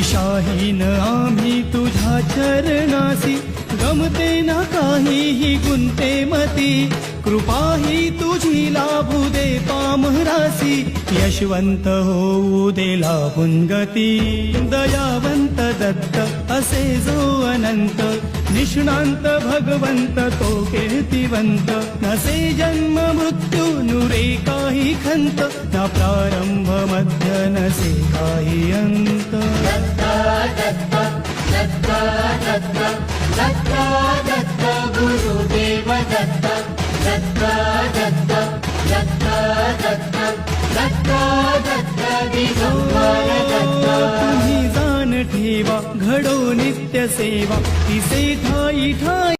दिशाहीन आम्ही तुझ्या चरणासी, गमते ना काहीही गुंते मती, कृपाही तुझी लाभू दे पामरासी, यशवंत होऊ दे लाभून गती. दयावंत दत्त असे जो अनंत, निष्णांत भगवंत तो कीर्तिवंत, नसे जन्म मृत्यू नुरे काही खंत, ना प्रारंभ मध्य नसे काही अंत. दत्ता दत्ता दत्ता दत्ता दत्ता दत्ता गुरुदेव दत्ता. दत्ता दत्ता दत्ता दत्ता दत्ता दत्ता दिगंबर दत्ता. तुम्ही जाण ठेवा घडो नित्य सेवा, तिसे ठाई ठाई